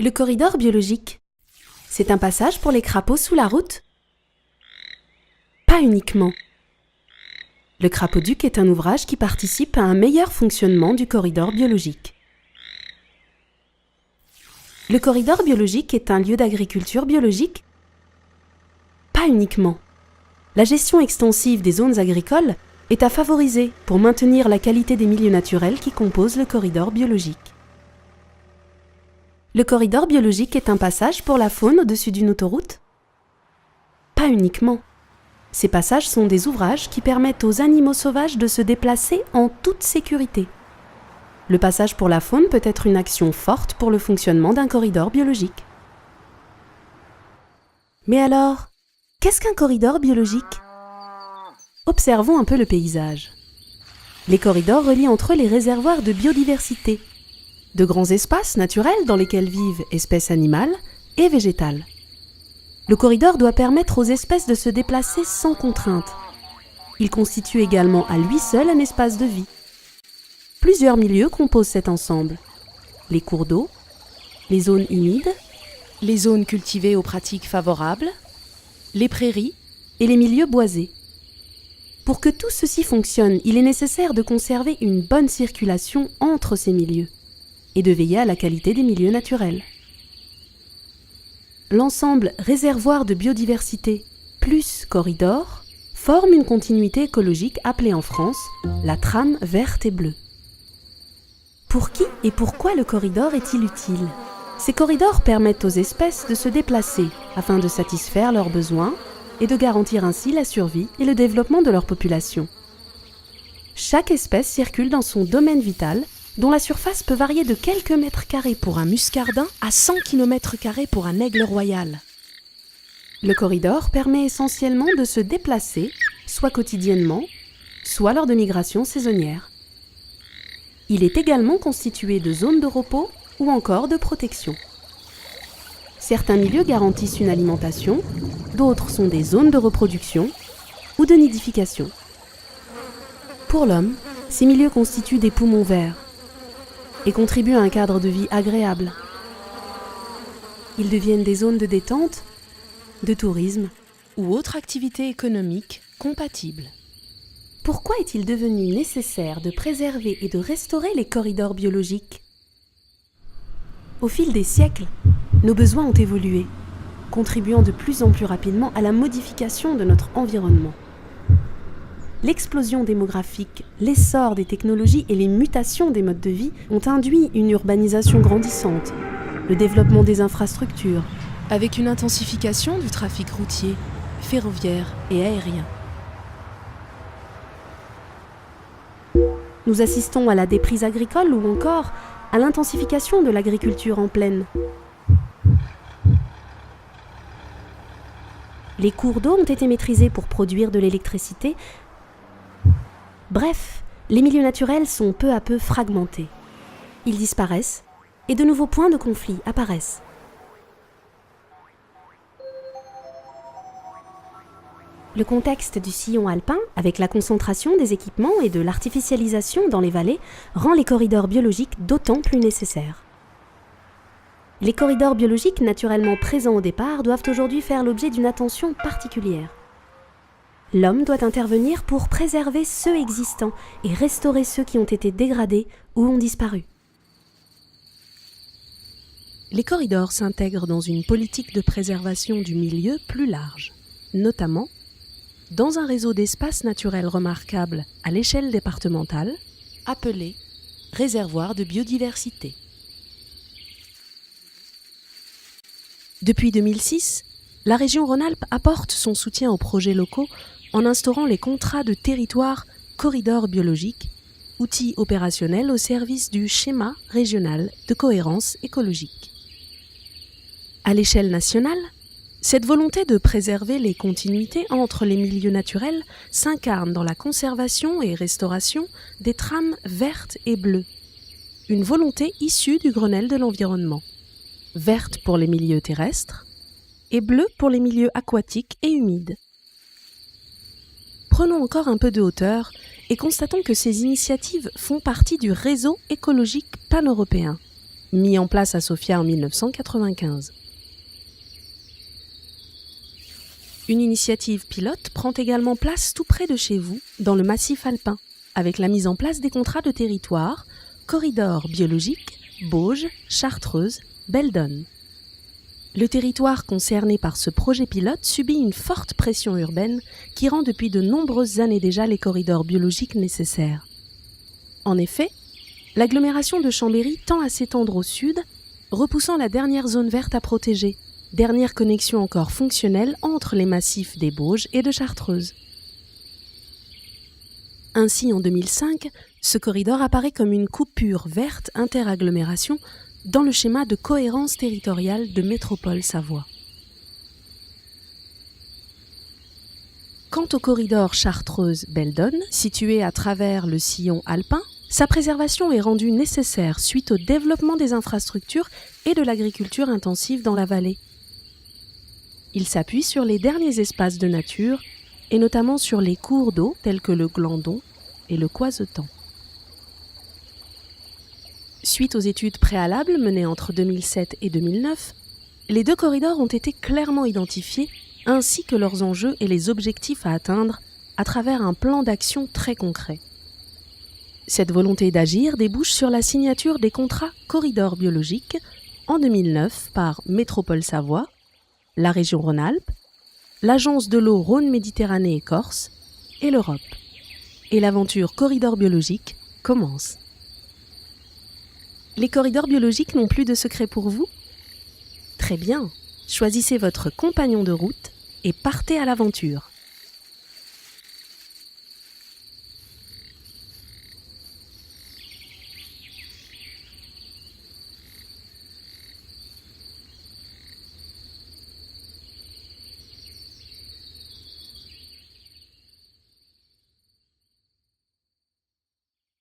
Le corridor biologique, c'est un passage pour les crapauds sous la route? Pas uniquement. Le Crapauduc est un ouvrage qui participe à un meilleur fonctionnement du corridor biologique. Le corridor biologique est un lieu d'agriculture biologique? Pas uniquement. La gestion extensive des zones agricoles est à favoriser pour maintenir la qualité des milieux naturels qui composent le corridor biologique. Le corridor biologique est un passage pour la faune au-dessus d'une autoroute? Pas uniquement. Ces passages sont des ouvrages qui permettent aux animaux sauvages de se déplacer en toute sécurité. Le passage pour la faune peut être une action forte pour le fonctionnement d'un corridor biologique. Mais alors, qu'est-ce qu'un corridor biologique? Observons un peu le paysage. Les corridors relient entre eux les réservoirs de biodiversité, de grands espaces naturels dans lesquels vivent espèces animales et végétales. Le corridor doit permettre aux espèces de se déplacer sans contrainte. Il constitue également à lui seul un espace de vie. Plusieurs milieux composent cet ensemble. Les cours d'eau, les zones humides, les zones cultivées aux pratiques favorables, les prairies et les milieux boisés. Pour que tout ceci fonctionne, il est nécessaire de conserver une bonne circulation entre ces milieux et de veiller à la qualité des milieux naturels. L'ensemble réservoir de biodiversité plus corridor forme une continuité écologique appelée en France la trame verte et bleue. Pour qui et pourquoi le corridor est-il utile? Ces corridors permettent aux espèces de se déplacer afin de satisfaire leurs besoins et de garantir ainsi la survie et le développement de leur population. Chaque espèce circule dans son domaine vital, dont la surface peut varier de quelques mètres carrés pour un muscardin à 100 km² pour un aigle royal. Le corridor permet essentiellement de se déplacer, soit quotidiennement, soit lors de migrations saisonnières. Il est également constitué de zones de repos ou encore de protection. Certains milieux garantissent une alimentation, d'autres sont des zones de reproduction ou de nidification. Pour l'homme, ces milieux constituent des poumons verts et contribuent à un cadre de vie agréable. Ils deviennent des zones de détente, de tourisme ou autres activités économiques compatibles. Pourquoi est-il devenu nécessaire de préserver et de restaurer les corridors biologiques? Au fil des siècles, nos besoins ont évolué, contribuant de plus en plus rapidement à la modification de notre environnement. L'explosion démographique, l'essor des technologies et les mutations des modes de vie ont induit une urbanisation grandissante, le développement des infrastructures, avec une intensification du trafic routier, ferroviaire et aérien. Nous assistons à la déprise agricole ou encore à l'intensification de l'agriculture en plaine. Les cours d'eau ont été maîtrisés pour produire de l'électricité. Bref, les milieux naturels sont peu à peu fragmentés. Ils disparaissent et de nouveaux points de conflit apparaissent. Le contexte du sillon alpin, avec la concentration des équipements et de l'artificialisation dans les vallées, rend les corridors biologiques d'autant plus nécessaires. Les corridors biologiques naturellement présents au départ doivent aujourd'hui faire l'objet d'une attention particulière. L'homme doit intervenir pour préserver ceux existants et restaurer ceux qui ont été dégradés ou ont disparu. Les corridors s'intègrent dans une politique de préservation du milieu plus large, notamment dans un réseau d'espaces naturels remarquables à l'échelle départementale, appelé réservoir de biodiversité. Depuis 2006, la région Rhône-Alpes apporte son soutien aux projets locaux en instaurant les contrats de territoire corridor biologique, outils opérationnels au service du schéma régional de cohérence écologique. À l'échelle nationale, cette volonté de préserver les continuités entre les milieux naturels s'incarne dans la conservation et restauration des trames vertes et bleues, une volonté issue du Grenelle de l'environnement. Verte pour les milieux terrestres et bleue pour les milieux aquatiques et humides. Prenons encore un peu de hauteur et constatons que ces initiatives font partie du réseau écologique pan-européen. mis en place à Sofia en 1995. Une initiative pilote prend également place tout près de chez vous, dans le massif alpin, avec la mise en place des contrats de territoire, corridors biologiques, Bauges, Chartreuse, Beldonne. Le territoire concerné par ce projet pilote subit une forte pression urbaine qui rend depuis de nombreuses années déjà les corridors biologiques nécessaires. En effet, l'agglomération de Chambéry tend à s'étendre au sud, repoussant la dernière zone verte à protéger, dernière connexion encore fonctionnelle entre les massifs des Bauges et de Chartreuse. Ainsi, en 2005, ce corridor apparaît comme une coupure verte interagglomération dans le schéma de cohérence territoriale de Métropole Savoie. Quant au corridor Chartreuse-Beldonne, situé à travers le sillon alpin, sa préservation est rendue nécessaire suite au développement des infrastructures et de l'agriculture intensive dans la vallée. Il s'appuie sur les derniers espaces de nature et notamment sur les cours d'eau tels que le Glandon et le Coisetan. Suite aux études préalables menées entre 2007 et 2009, les deux corridors ont été clairement identifiés ainsi que leurs enjeux et les objectifs à atteindre à travers un plan d'action très concret. Cette volonté d'agir débouche sur la signature des contrats corridors biologiques en 2009 par Métropole Savoie, la région Rhône-Alpes, l'Agence de l'eau Rhône-Méditerranée et Corse et l'Europe. Et l'aventure corridor biologique commence. Les corridors biologiques n'ont plus de secret pour vous ? Très bien, choisissez votre compagnon de route et partez à l'aventure.